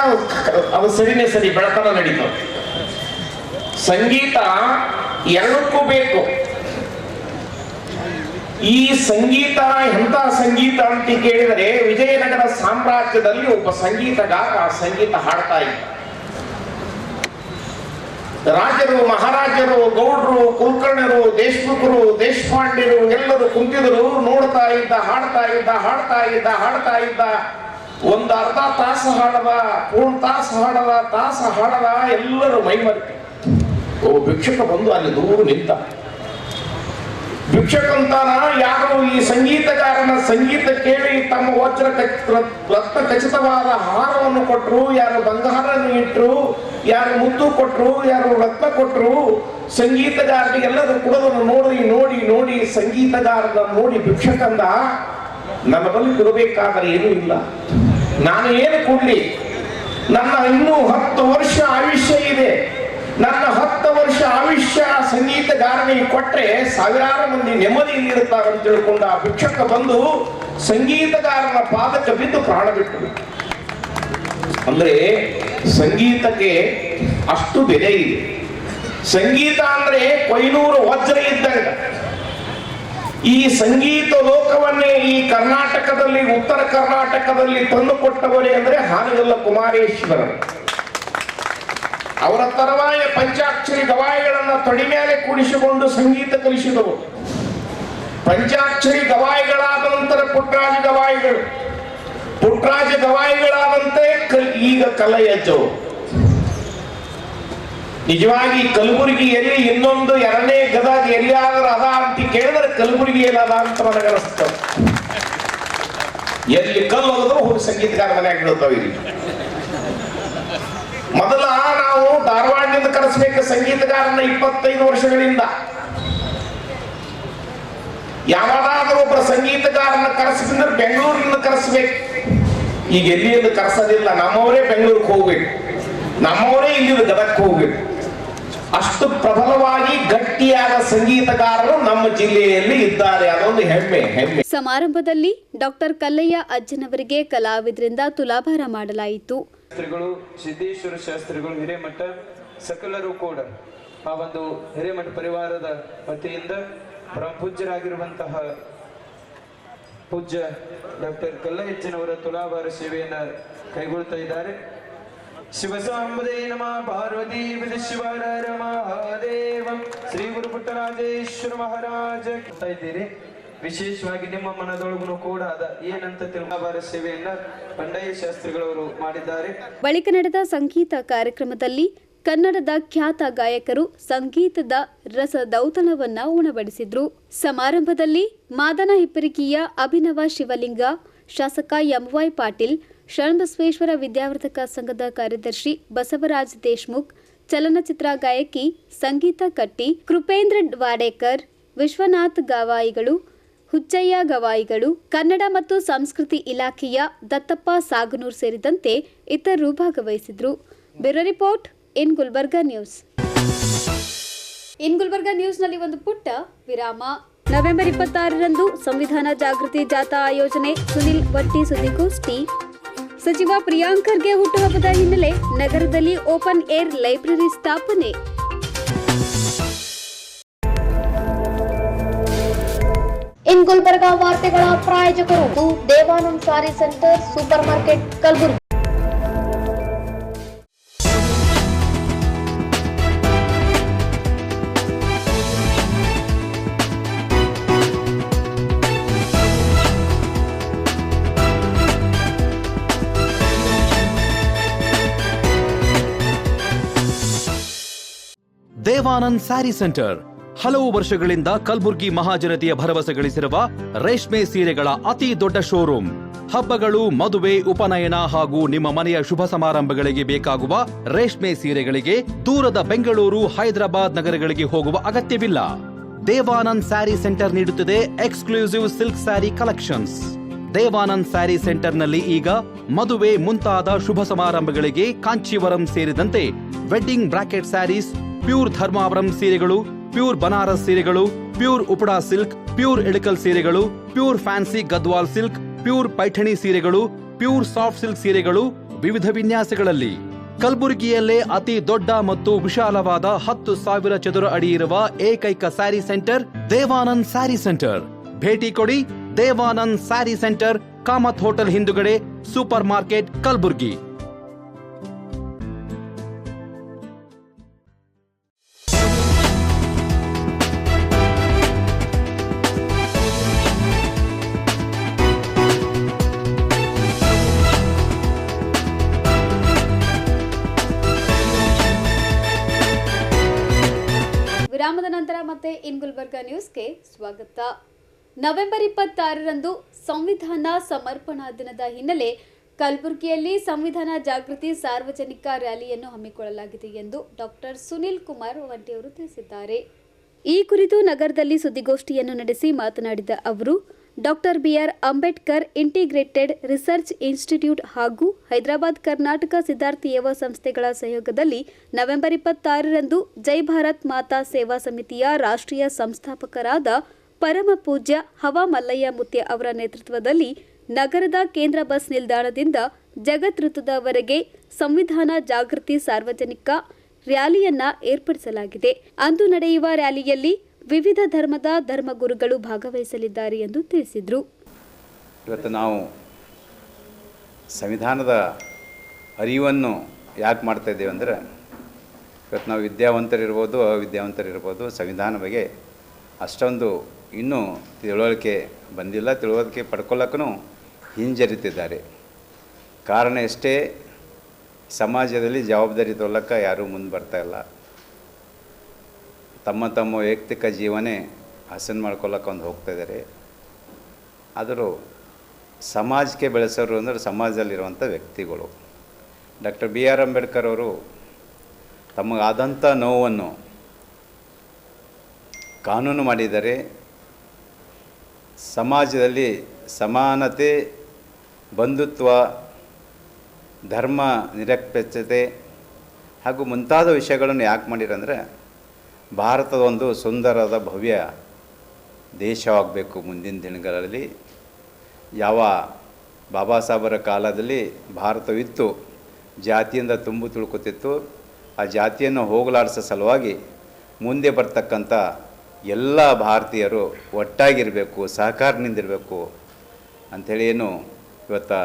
ಅದು ಸರಿನೇ ಸರಿ, ಬೆಳತನ ನಡೀತದೆ. ಸಂಗೀತ ಎರಡಕ್ಕೂ ಬೇಕು. ಈ ಸಂಗೀತ ಎಂಥ ಸಂಗೀತ ಅಂತ ಕೇಳಿದರೆ, ವಿಜಯನಗರ ಸಾಮ್ರಾಜ್ಯದಲ್ಲಿ ಒಬ್ಬ ಸಂಗೀತಗಾರ ಸಂಗೀತ ಹಾಡ್ತಾ ಇದ್ದ. ರಾಜರು, ಮಹಾರಾಜರು, ಗೌಡರು, ಕುಲಕರ್ಣರು, ದೇಶಮುಖರು, ದೇಶಪಾಂಡ್ಯರು ಎಲ್ಲರೂ ಕುಂತಿದ್ರು, ನೋಡ್ತಾ ಇದ್ದ, ಹಾಡ್ತಾ ಇದ್ದ, ಹಾಡ್ತಾ ಇದ್ದ, ಹಾಡ್ತಾ ಇದ್ದ. ಒಂದು ಅರ್ಧ ತಾಸು ಹಾಡದ, ಪೂರ್ಣ ತಾಸು ಹಾಡದ, ತಾಸು ಹಾಡದ, ಎಲ್ಲರೂ ಮೈಮರೆತು. ಒಬ್ಬ ಭಿಕ್ಷುಕ ಬಂದು ಅಲ್ಲಿ ದೂರ ನಿಂತ. ಭಿಕ್ಷಕಂತಾನ ಯಾರು ಈ ಸಂಗೀತಗಾರನ ಸಂಗೀತ ಕೇಳಿ ತಮ್ಮ ವಜ್ರ ರತ್ನ ಖಚಿತವಾದ ಹಾರವನ್ನು ಕೊಟ್ಟರು, ಯಾರು ಬಂಗಾರನ್ನು ಇಟ್ಟರು, ಯಾರು ಮುತ್ತು ಕೊಟ್ಟರು, ಯಾರು ರತ್ನ ಕೊಟ್ಟರು. ಸಂಗೀತಗಾರನಿಗೆಲ್ಲರೂ ಕೊಡೋದನ್ನು ನೋಡಿ ನೋಡಿ ನೋಡಿ ಸಂಗೀತಗಾರನ ನೋಡಿ ಭಿಕ್ಷಕಂದ, ನನ್ನ ಬಳಿ ಕೊಡಬೇಕಾದರೆ ಏನೂ ಇಲ್ಲ, ನಾನು ಏನು ಕೊಡ್ಲಿ, ನನ್ನ ಇನ್ನೂ 10 ವರ್ಷ ಆಯುಷ್ಯ ಇದೆ, ನನ್ನ 10 ವರ್ಷ ಆಯುಷ್ಯ ಸಂಗೀತಗಾರನಿಗೆ ಕೊಟ್ಟರೆ ಸಾವಿರಾರು ಮಂದಿ ನೆಮ್ಮದಿಯಲ್ಲಿ ಇರುತ್ತಾರೆ ಅಂತ ತಿಳ್ಕೊಂಡ ಆ ಭಿಕ್ಷಕ ಬಂದು ಸಂಗೀತಗಾರನ ಪಾದಕ್ಕೆ ಬಿದ್ದು ಪ್ರಾಣ ಬಿಟ್ಟರು. ಅಂದ್ರೆ ಸಂಗೀತಕ್ಕೆ ಅಷ್ಟು ಬೆಲೆ ಇದೆ. ಸಂಗೀತ ಅಂದ್ರೆ ಕೊಯ್ನೂರು ವಜ್ರ ಇದ್ದಂಗ. ಈ ಸಂಗೀತ ಲೋಕವನ್ನೇ ಈ ಕರ್ನಾಟಕದಲ್ಲಿ, ಉತ್ತರ ಕರ್ನಾಟಕದಲ್ಲಿ ತಂದು ಕೊಟ್ಟವರೇ ಅಂದ್ರೆ ಹಾನಗಲ್ಲ ಕುಮಾರೇಶ್ವರರು. ಅವರ ತರುವಾಯ ಪಂಚಾಕ್ಷರಿ ಗವಾಯಿಗಳನ್ನ ತೊಡಿ ಮೇಲೆ ಕೂಡಿಸಿಕೊಂಡು ಸಂಗೀತ ಕಲಿಸಿದವರು. ಪಂಚಾಕ್ಷರಿ ಗವಾಯಿಗಳಾದ ನಂತರ ಪುಟ್ಟರಾಜ ಗವಾಯಿಗಳು, ಪುಟ್ಟರಾಜ ಗವಾಯಿಗಳಾದಂತೆ ಈಗ ಕಲಯಜ್ಜವರು. ನಿಜವಾಗಿ ಕಲಬುರಗಿಯಲ್ಲಿ ಇನ್ನೊಂದು 2ನೇ ಗದಗ ಎಲ್ಲಿಯಾದರೂ ಅದ ಅಂತ ಕೇಳಿದ್ರೆ ಕಲಬುರಗಿಯಲ್ಲಿ ಅದ ಅಂತ ನನಗನಿಸ್ತದೆ. ಎಲ್ಲಿ ಕಲ್ಲು ಹೋದ್ರು ಹೋಗಿ ಸಂಗೀತಗಾರ ಮನೆಯಾಗಿ ಬೀಳ್ತಾವೆ. ಮೊದಲ ನಾವು ಧಾರವಾಡದಿಂದ ಕರೆಸಬೇಕು ಸಂಗೀತಗಾರನ 25 ವರ್ಷಗಳಿಂದ. ಯಾವಾಗಾದ್ರೂ ಒಬ್ಬರ ಸಂಗೀತಗಾರನ ಕರೆಸಿದ್ರೆ ಬೆಂಗಳೂರಿನಿಂದ ಕರೆಸಬೇಕು. ಈಗ ಎಲ್ಲಿಂದ ಕರೆಸೋದಿಲ್ಲ, ನಮ್ಮವರೇ ಬೆಂಗಳೂರಿಗೆ ಹೋಗ್ಬೇಕು, ನಮ್ಮವರೇ ಇಲ್ಲಿಂದ ಗದಗಕ್ಕೆ ಹೋಗ್ಬೇಕು. ಅಷ್ಟು ಪ್ರಬಲವಾಗಿ ಗಟ್ಟಿಯಾದ ಸಂಗೀತಗಾರರು ನಮ್ಮ ಜಿಲ್ಲೆಯಲ್ಲಿ ಇದ್ದಾರೆ. ಅದೊಂದು ಹೆಮ್ಮೆ. ಸಮಾರಂಭದಲ್ಲಿ ಡಾಕ್ಟರ್ ಕಲ್ಲಯ್ಯ ಅಜ್ಜನವರಿಗೆ ಕಲಾವಿದರಿಂದ ತುಲಾಭಾರ ಮಾಡಲಾಯಿತು. ಶಾಸ್ತ್ರಿಗಳು, ಸಿದ್ದೇಶ್ವರ ಶಾಸ್ತ್ರಿಗಳು, ಹಿರೇಮಠ ಸಕಲರು ಕೂಡ ಆ ಒಂದು ಹಿರೇಮಠ ಪರಿವಾರದ ವತಿಯಿಂದ ಪರಮ ಪೂಜ್ಯರಾಗಿರುವಂತಹ ಪೂಜ್ಯ ಡಾಕ್ಟರ್ ಕಲ್ಲಯ್ಯಜ್ಜನವರ ತುಲಾಭಾರ ಸೇವೆಯನ್ನು ಕೈಗೊಳ್ತಾ ಇದ್ದಾರೆ. ಶಿವಸಾಂಬದೇ ನಮಃ ಪಾರ್ವತಿ ಶಿವರ ಮಹಾದೇವಂ ಶ್ರೀ ಗುರು ಪುಟ್ಟರಾಜೇಶ್ವರ ಮಹಾರಾಜ ಇದ್ದೀರಿ. ವಿಶೇಷವಾಗಿ ನಿಮ್ಮ ಮನದೊಳಗೂ ಕೂಡ ಏನಂತ ತುಲಾಭಾರ ಸೇವೆಯನ್ನ ಬಂಡಯ್ಯ ಶಾಸ್ತ್ರಿಗಳವರು ಮಾಡಿದ್ದಾರೆ. ಬಳಿಕ ನಡೆದ ಸಂಗೀತ ಕಾರ್ಯಕ್ರಮದಲ್ಲಿ ಕನ್ನಡದ ಖ್ಯಾತ ಗಾಯಕರು ಸಂಗೀತದ ರಸದೌತಣವನ್ನ ಉಣಬಡಿಸಿದ್ರು. ಸಮಾರಂಭದಲ್ಲಿ ಮಾದನ ಹಿಪ್ಪರಿಗಿಯ ಅಭಿನವ ಶಿವಲಿಂಗ, ಶಾಸಕ ಎಂವೈ ಪಾಟೀಲ್, ಶರಣಬಸವೇಶ್ವರ ವಿದ್ಯಾವರ್ಧಕ ಸಂಘದ ಕಾರ್ಯದರ್ಶಿ ಬಸವರಾಜ್ ದೇಶ್ಮುಖ್, ಚಲನಚಿತ್ರ ಗಾಯಕಿ ಸಂಗೀತ ಕಟ್ಟಿ, ಕೃಪೇಂದ್ರ ವಾಡೇಕರ್, ವಿಶ್ವನಾಥ್ ಗವಾಯಿಗಳು, ಹುಚ್ಚಯ್ಯ ಗವಾಯಿಗಳು, ಕನ್ನಡ ಮತ್ತು ಸಂಸ್ಕೃತಿ ಇಲಾಖೆಯ ದತ್ತಪ್ಪ ಸಾಗನೂರ್ ಸೇರಿದಂತೆ ಇತರರು ಭಾಗವಹಿಸಿದ್ರು. Bureau report in Gulbarga news. In Gulbarga ನ್ಯೂಸ್ನಲ್ಲಿ ಒಂದು ಪುಟ್ಟ ವಿರಾಮ. ನವೆಂಬರ್ 26ರಂದು ಸಂವಿಧಾನ ಜಾಗೃತಿ ಜಾಥಾ ಆಯೋಜನೆ, ಸುನಿಲ್ ವಟ್ಟಿ ಸುದ್ದಿಗೋಷ್ಠಿ. ಸಚಿವ ಪ್ರಿಯಾಂಕ್ ಖರ್ಗೆ ಹುಟ್ಟುಹಬ್ಬದ ಹಿನ್ನೆಲೆ ನಗರದಲ್ಲಿ ಓಪನ್ ಏರ್ ಲೈಬ್ರರಿ ಸ್ಥಾಪನೆ. ಇನ್ ಗುಲ್ಬರ್ಗಾ ವಾರ್ತೆಗಳ ಪ್ರಾಯೋಜಕರು Devanand sari centre super market Kalaburagi. Devanand sari centre ಹಲವು ವರ್ಷಗಳಿಂದ ಕಲಬುರ್ಗಿ ಮಹಾಜನತೆಯ ಭರವಸೆ ಗಳಿಸಿರುವ ರೇಷ್ಮೆ ಸೀರೆಗಳ ಅತಿ ದೊಡ್ಡ ಶೋರೂಮ್. ಹಬ್ಬಗಳು, ಮದುವೆ, ಉಪನಯನ ಹಾಗೂ ನಿಮ್ಮ ಮನೆಯ ಶುಭ ಸಮಾರಂಭಗಳಿಗೆ ಬೇಕಾಗುವ ರೇಷ್ಮೆ ಸೀರೆಗಳಿಗೆ ದೂರದ ಬೆಂಗಳೂರು, ಹೈದರಾಬಾದ್ ನಗರಗಳಿಗೆ ಹೋಗುವ ಅಗತ್ಯವಿಲ್ಲ. ದೇವಾನಂದ್ ಸ್ಯಾರಿ ಸೆಂಟರ್ ನೀಡುತ್ತಿದೆ exclusive silk sari collections. Devanand sari ಸೆಂಟರ್ನಲ್ಲಿ ಈಗ ಮದುವೆ ಮುಂತಾದ ಶುಭ ಸಮಾರಂಭಗಳಿಗೆ ಕಾಂಚೀವರಂ ಸೇರಿದಂತೆ wedding brocade saris, pure Dharmavaram ಸೀರೆಗಳು, ಪ್ಯೂರ್ ಬನಾರಸ್ ಸೀರೆಗಳು, pure Uppada silk, pure Ilkal ಸೀರೆಗಳು, pure fancy Gadwal silk, pure Paithani ಸೀರೆಗಳು, ಪ್ಯೂರ್ ಸಾಫ್ಟ್ ಸಿಲ್ಕ್ ಸೀರೆಗಳು ವಿವಿಧ ವಿನ್ಯಾಸಗಳಲ್ಲಿ. ಕಲಬುರಗಿಯಲ್ಲೇ ಅತಿ ದೊಡ್ಡ ಮತ್ತು ವಿಶಾಲವಾದ 10,000 ಚದುರ ಅಡಿ ಇರುವ ಏಕೈಕ sari centre Devanand sari centre. ಭೇಟಿ ಕೊಡಿ. Devanand sari centre, Kamath hotel ಹಿಂದುಗಡೆ, ಸೂಪರ್ ಮಾರ್ಕೆಟ್, ಕಲಬುರಗಿ. ವಿರಾಮದ ನಂತರ ಮತ್ತೆ ಇನ್ ಗುಲ್ಬರ್ಗಾ ನ್ಯೂಸ್ಗೆ ಸ್ವಾಗತ. ನವೆಂಬರ್ 26ರಂದು ಸಂವಿಧಾನ ಸಮರ್ಪಣಾ ದಿನದ ಹಿನ್ನೆಲೆ ಕಲಬುರಗಿಯಲ್ಲಿ ಸಂವಿಧಾನ ಜಾಗೃತಿ ಸಾರ್ವಜನಿಕ ರ್ಯಾಲಿಯನ್ನು ಹಮ್ಮಿಕೊಳ್ಳಲಾಗಿದೆ ಎಂದು ಡಾಕ್ಟರ್ ಸುನಿಲ್ ಕುಮಾರ್ ವಂಟಿ ಅವರು ತಿಳಿಸಿದ್ದಾರೆ. ಈ ಕುರಿತು ನಗರದಲ್ಲಿ ಸುದ್ದಿಗೋಷ್ಠಿಯನ್ನು ನಡೆಸಿ ಮಾತನಾಡಿದ ಅವರು, doctor B R Ambedkar integrated research institute ಹಾಗೂ ಹೈದರಾಬಾದ್ ಕರ್ನಾಟಕ ಸಿದ್ಧಾರ್ಥಿ ಯುವ ಸಂಸ್ಥೆಗಳ ಸಹಯೋಗದಲ್ಲಿ ನವೆಂಬರ್ 26ರಂದು ಜೈ ಭಾರತ್ ಮಾತಾ ಸೇವಾ ಸಮಿತಿಯ ರಾಷ್ಟ್ರೀಯ ಸಂಸ್ಥಾಪಕರಾದ ಪರಮ ಪೂಜ್ಯ ಹವಾ ಮಲ್ಲಯ್ಯ ಮುತ್ಯ ಅವರ ನೇತೃತ್ವದಲ್ಲಿ ನಗರದ ಕೇಂದ್ರ ಬಸ್ ನಿಲ್ದಾಣದಿಂದ ಜಗತ್ ವೃತ್ತದವರೆಗೆ ಸಂವಿಧಾನ ಜಾಗೃತಿ ಸಾರ್ವಜನಿಕ ರ್ಯಾಲಿಯನ್ನ ಏರ್ಪಡಿಸಲಾಗಿದೆ. ಅಂದು ನಡೆಯುವ ರ್ಯಾಲಿಯಲ್ಲಿ ವಿವಿಧ ಧರ್ಮದ ಧರ್ಮಗುರುಗಳು ಭಾಗವಹಿಸಲಿದ್ದಾರೆ ಎಂದು ತಿಳಿಸಿದರು. ಇವತ್ತು ನಾವು ಸಂವಿಧಾನದ ಅರಿವನ್ನು ಯಾಕೆ ಮಾಡ್ತಾ ಇದ್ದೇವೆ ಅಂದರೆ, ಇವತ್ತು ನಾವು ವಿದ್ಯಾವಂತರಿರ್ಬೋದು, ಅವಿದ್ಯಾವಂತರಿರ್ಬೋದು, ಸಂವಿಧಾನ ಬಗ್ಗೆ ಅಷ್ಟೊಂದು ಇನ್ನೂ ತಿಳುವಳಿಕೆ ಬಂದಿಲ್ಲ. ತಿಳುವಳಿಕೆ ಪಡ್ಕೊಳ್ಳೋಕ್ಕೂ ಹಿಂಜರಿತಿದ್ದಾರೆ. ಕಾರಣ ಎಷ್ಟೇ, ಸಮಾಜದಲ್ಲಿ ಜವಾಬ್ದಾರಿ ತೊಗೊಳ್ಳೋಕ್ಕೆ ಯಾರೂ ಮುಂದೆ ಬರ್ತಾಯಿಲ್ಲ. ತಮ್ಮ ತಮ್ಮ ವೈಯಕ್ತಿಕ ಜೀವನೇ ಹಸನು ಮಾಡ್ಕೊಳ್ಳೋಕೆ ಒಂದು ಹೋಗ್ತಾಯಿದ್ದಾರೆ. ಆದರೂ ಸಮಾಜಕ್ಕೆ ಬೆಳೆಸೋರು ಅಂದರೆ ಸಮಾಜದಲ್ಲಿರುವಂಥ ವ್ಯಕ್ತಿಗಳು. ಡಾಕ್ಟರ್ ಬಿ ಆರ್ ಅಂಬೇಡ್ಕರ್ ಅವರು ತಮಗಾದಂಥ ನೋವನ್ನು ಕಾನೂನು ಮಾಡಿದರೆ ಸಮಾಜದಲ್ಲಿ ಸಮಾನತೆ, ಬಂಧುತ್ವ, ಧರ್ಮ ನಿರಪೇಕ್ಷತೆ ಹಾಗೂ ಮುಂತಾದ ವಿಷಯಗಳನ್ನು ಯಾಕೆ ಮಾಡಿರಂದರೆ ಭಾರತದ ಒಂದು ಸುಂದರದ ಭವ್ಯ ದೇಶವಾಗಬೇಕು ಮುಂದಿನ ದಿನಗಳಲ್ಲಿ. ಯಾವ ಬಾಬಾ ಸಾಹೇಬರ ಕಾಲದಲ್ಲಿ ಭಾರತವಿತ್ತು, ಜಾತಿಯಿಂದ ತುಂಬು ತುಳುಕುತ್ತಿತ್ತು. ಆ ಜಾತಿಯನ್ನು ಹೋಗಲಾಡಿಸೋ ಸಲುವಾಗಿ ಮುಂದೆ ಬರ್ತಕ್ಕಂಥ ಎಲ್ಲ ಭಾರತೀಯರು ಒಟ್ಟಾಗಿರಬೇಕು, ಸಹಕಾರದಿಂದಿರಬೇಕು ಅಂಥೇಳಿ ಏನು ಇವತ್ತು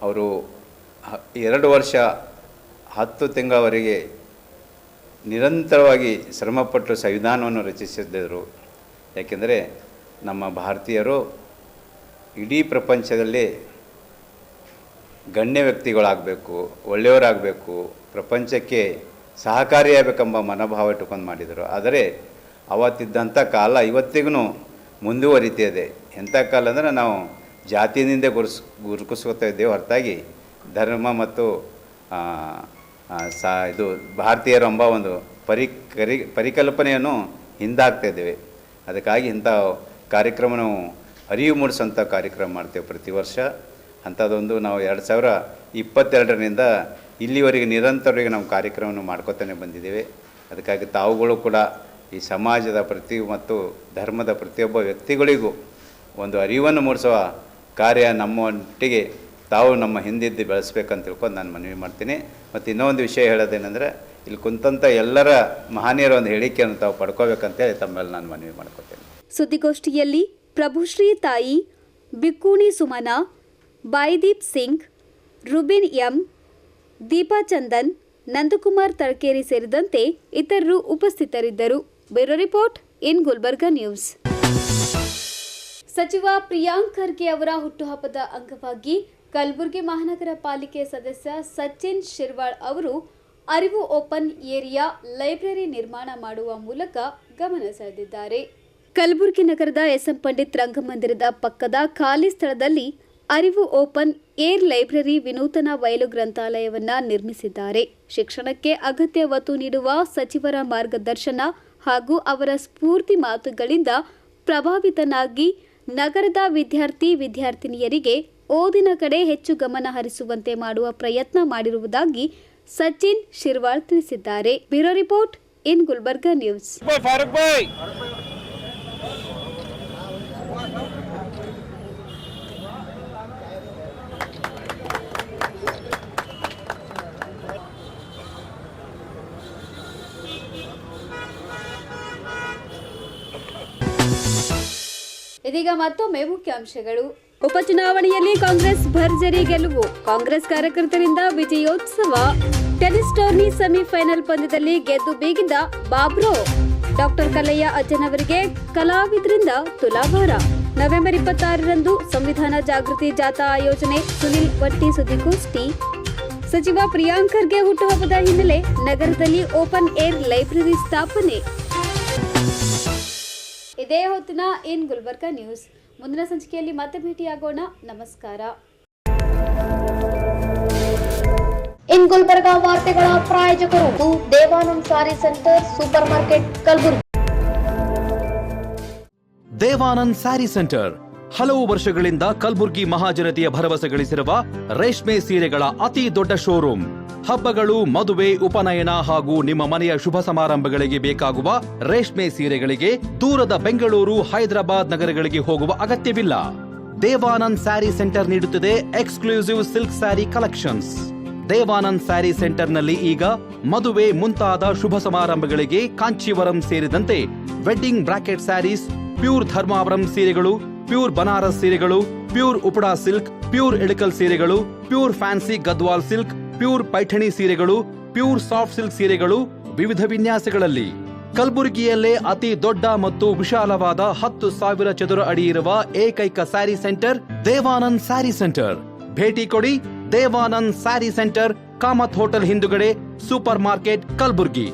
ಅವರು 2 ವರ್ಷ 10 ತಿಂಗಳವರೆಗೆ ನಿರಂತರವಾಗಿ ಶ್ರಮಪಟ್ಟು ಸಂವಿಧಾನವನ್ನು ರಚಿಸಿದ್ದರು. ಯಾಕೆಂದರೆ ನಮ್ಮ ಭಾರತೀಯರು ಇಡೀ ಪ್ರಪಂಚದಲ್ಲಿ ಗಣ್ಯ ವ್ಯಕ್ತಿಗಳಾಗಬೇಕು, ಒಳ್ಳೆಯವರಾಗಬೇಕು, ಪ್ರಪಂಚಕ್ಕೆ ಸಹಕಾರಿಯಾಗಬೇಕೆಂಬ ಮನೋಭಾವ ಇಟ್ಟುಕೊಂಡು ಮಾಡಿದರು. ಆದರೆ ಅವತ್ತಿದ್ದಂಥ ಕಾಲ ಇವತ್ತಿಗೂ ಮುಂದುವರಿತಿದೆ. ಎಂಥ ಕಾಲ ಅಂದರೆ ನಾವು ಜಾತಿಯಿಂದ ಗುರುತಿಸ್ಕೊತಾ ಇದ್ದೇವೆ ಹೊರತಾಗಿ ಧರ್ಮ ಮತ್ತು ಇದು ಭಾರತೀಯರು ಎಂಬ ಒಂದು ಪರಿಕಲ್ಪನೆಯನ್ನು ಹಿಂದಾಗ್ತಾ ಇದ್ದೇವೆ. ಅದಕ್ಕಾಗಿ ಇಂಥ ಕಾರ್ಯಕ್ರಮ ನಾವು ಅರಿವು ಮೂಡಿಸೋಂಥ ಕಾರ್ಯಕ್ರಮ ಮಾಡ್ತೇವೆ ಪ್ರತಿ ವರ್ಷ. ಅಂಥದ್ದೊಂದು ನಾವು 2022ರಿಂದ ಇಲ್ಲಿವರೆಗೆ ನಿರಂತರವಾಗಿ ನಾವು ಕಾರ್ಯಕ್ರಮವನ್ನು ಮಾಡ್ಕೋತಾನೆ ಬಂದಿದ್ದೇವೆ. ಅದಕ್ಕಾಗಿ ತಾವುಗಳು ಕೂಡ ಈ ಸಮಾಜದ ಮತ್ತು ಧರ್ಮದ ಪ್ರತಿಯೊಬ್ಬ ವ್ಯಕ್ತಿಗಳಿಗೂ ಒಂದು ಅರಿವನ್ನು ಮೂಡಿಸುವ ಕಾರ್ಯ ನಮ್ಮೊಟ್ಟಿಗೆ ತಾವು ನಮ್ಮ ಹಿಂದಿದ್ದು ಬೆಳೆಸ್ಬೇಕಂತ ತಿಳ್ಕೊಂಡು ನಾನು ಮನವಿ ಮಾಡ್ತೀನಿ. ಮತ್ತು ಇನ್ನೊಂದು ವಿಷಯ ಹೇಳೋದೇನೆಂದರೆ, ಇಲ್ಲಿ ಕುಂತಂಥ ಎಲ್ಲರ ಮಹನೀಯರ ಒಂದು ಹೇಳಿಕೆಯನ್ನು ತಾವು ಪಡ್ಕೋಬೇಕಂತೇಳಿ ತಮ್ಮೆಲ್ಲ ನಾನು ಮನವಿ ಮಾಡ್ಕೋತೇನೆ. ಸುದ್ದಿಗೋಷ್ಠಿಯಲ್ಲಿ ಪ್ರಭುಶ್ರೀ ತಾಯಿ, ಬಿಕ್ಕೂಣಿ ಸುಮನ, ಬಾಯ್ದೀಪ್ ಸಿಂಗ್, ರುಬಿನ್ ಎಂ, ದೀಪಾ ಚಂದನ್, ನಂದಕುಮಾರ್ ತಳಕೇರಿ ಸೇರಿದಂತೆ ಇತರರು ಉಪಸ್ಥಿತರಿದ್ದರು. Bureau report in Gulbarga news. ಸಚಿವ ಪ್ರಿಯಾಂಕ್ ಖರ್ಗೆ ಅವರ ಹುಟ್ಟುಹಬ್ಬದ ಅಂಗವಾಗಿ ಕಲಬುರಗಿ ಮಹಾನಗರ ಪಾಲಿಕೆ ಸದಸ್ಯ ಸಚಿನ್ ಶಿರ್ವಾಳ್ ಅವರು ಅರಿವು ಓಪನ್ ಏರಿಯಾ ಲೈಬ್ರರಿ ನಿರ್ಮಾಣ ಮಾಡುವ ಮೂಲಕ ಗಮನ ಸೆಳೆದಿದ್ದಾರೆ. ಕಲಬುರಗಿ ನಗರದ ಎಸ್ಎಂ ಪಂಡಿತ್ ರಂಗಮಂದಿರದ ಪಕ್ಕದ ಖಾಲಿ ಸ್ಥಳದಲ್ಲಿ ಅರಿವು ಓಪನ್ ಏರ್ ಲೈಬ್ರರಿ ವಿನೂತನ ಬಯಲು ಗ್ರಂಥಾಲಯವನ್ನು ನಿರ್ಮಿಸಿದ್ದಾರೆ. ಶಿಕ್ಷಣಕ್ಕೆ ಅಗತ್ಯ ಒತ್ತು ನೀಡುವ ಸಚಿವರ ಮಾರ್ಗದರ್ಶನ ಹಾಗೂ ಅವರ ಸ್ಫೂರ್ತಿ ಮಾತುಗಳಿಂದ ಪ್ರಭಾವಿತನಾಗಿ ನಗರದ ವಿದ್ಯಾರ್ಥಿನಿಯರಿಗೆ ಓದಿನ ಕಡೆ ಹೆಚ್ಚು ಗಮನ ಹರಿಸುವಂತೆ ಮಾಡುವ ಪ್ರಯತ್ನ ಮಾಡಿರುವುದಾಗಿ ಸಚಿನ್ ಶಿರ್ವಾಳ್ ತಿಳಿಸಿದ್ದಾರೆ. Bureau report in Gulbarga news. ಇದೀಗ ಮತ್ತೊಮ್ಮೆ ಮುಖ್ಯಾಂಶಗಳು. ಉಪಚುನಾವಣೆಯಲ್ಲಿ ಕಾಂಗ್ರೆಸ್ ಭರ್ಜರಿ ಗೆಲುವು, ಕಾಂಗ್ರೆಸ್ ಕಾರ್ಯಕರ್ತರಿಂದ ವಿಜಯೋತ್ಸವ. ಟೆನಿಸ್ ಟೂರ್ನಿ ಸೆಮಿಫೈನಲ್ ಪಂದ್ಯದಲ್ಲಿ ಗೆದ್ದು ಬೀಗಿದ ಬಾಬ್ರೋ. ಡಾಕ್ಟರ್ ಕಲ್ಲಯ್ಯ ಅಜ್ಜನವರಿಗೆ ಕಲಾವಿದರಿಂದ ತುಲಾಭಾರ. ನವೆಂಬರ್ 26ರಂದು ಸಂವಿಧಾನ ಜಾಗೃತಿ ಜಾಥಾ ಆಯೋಜನೆ. ಸುನಿಲ್ ವಟ್ಟಿ ಸುದ್ದಿಗೋಷ್ಠಿ. ಸಚಿವ ಪ್ರಿಯಾಂಕ್ ಖರ್ಗೆ ಹುಟ್ಟುಹಬ್ಬದ ಹಿನ್ನೆಲೆ ನಗರದಲ್ಲಿ ಓಪನ್ ಏರ್ ಲೈಬ್ರರಿ ಸ್ಥಾಪನೆ. ಇದೇ ಹೊತ್ತಿನ ಇನ್ ಗುಲ್ಬರ್ಗಾ ನ್ಯೂಸ್. ಮುಂದಿನ ಸಂಚಿಕೆಯಲ್ಲಿ ಮತ್ತೆ ಭೇಟಿಯಾಗೋಣ. ನಮಸ್ಕಾರ. ಇನ್ ಗುಲ್ಬರ್ಗಾ ವಾರ್ತೆಗಳ ಪ್ರಾಯೋಜಕರು Devanand sari centre super market Kalaburagi. Devanand sari centre ಹಲವು ವರ್ಷಗಳಿಂದ ಕಲಬುರ್ಗಿ ಮಹಾಜನತೆಯ ಭರವಸೆ ಗಳಿಸಿರುವ ರೇಷ್ಮೆ ಸೀರೆಗಳ ಅತಿ ದೊಡ್ಡ ಶೋರೂಮ್. ಹಬ್ಬಗಳು, ಮದುವೆ, ಉಪನಯನ ಹಾಗೂ ನಿಮ್ಮ ಮನೆಯ ಶುಭ ಸಮಾರಂಭಗಳಿಗೆ ಬೇಕಾಗುವ ರೇಷ್ಮೆ ಸೀರೆಗಳಿಗೆ ದೂರದ ಬೆಂಗಳೂರು, ಹೈದರಾಬಾದ್ ನಗರಗಳಿಗೆ ಹೋಗುವ ಅಗತ್ಯವಿಲ್ಲ. ದೇವಾನಂದ್ ಸ್ಯಾರಿ ಸೆಂಟರ್ ನೀಡುತ್ತಿದೆ exclusive silk sari collections. Devanand sari ಸೆಂಟರ್ನಲ್ಲಿ ಈಗ ಮದುವೆ ಮುಂತಾದ ಶುಭ ಸಮಾರಂಭಗಳಿಗೆ ಕಾಂಚೀವರಂ ಸೇರಿದಂತೆ wedding brocade saris, pure Dharmavaram ಸೀರೆಗಳು, ಪ್ಯೂರ್ ಬನಾರಸ್ ಸೀರೆಗಳು, pure Uppada silk, pure Ilkal ಸೀರೆಗಳು, pure fancy Gadwal silk, pure Paithani ಸೀರೆಗಳು, ಪ್ಯೂರ್ ಸಾಫ್ಟ್ ಸಿಲ್ಕ್ ಸೀರೆಗಳು ವಿವಿಧ ವಿನ್ಯಾಸಗಳಲ್ಲಿ. ಕಲಬುರಗಿಯಲ್ಲೇ ಅತಿ ದೊಡ್ಡ ಮತ್ತು ವಿಶಾಲವಾದ 10,000 ಚದುರ ಅಡಿ ಇರುವ ಏಕೈಕ sari centre Devanand sari centre. ಭೇಟಿ ಕೊಡಿ. Devanand sari centre, Kamath hotel ಹಿಂದುಗಡೆ, ಸೂಪರ್ ಮಾರ್ಕೆಟ್, ಕಲಬುರಗಿ.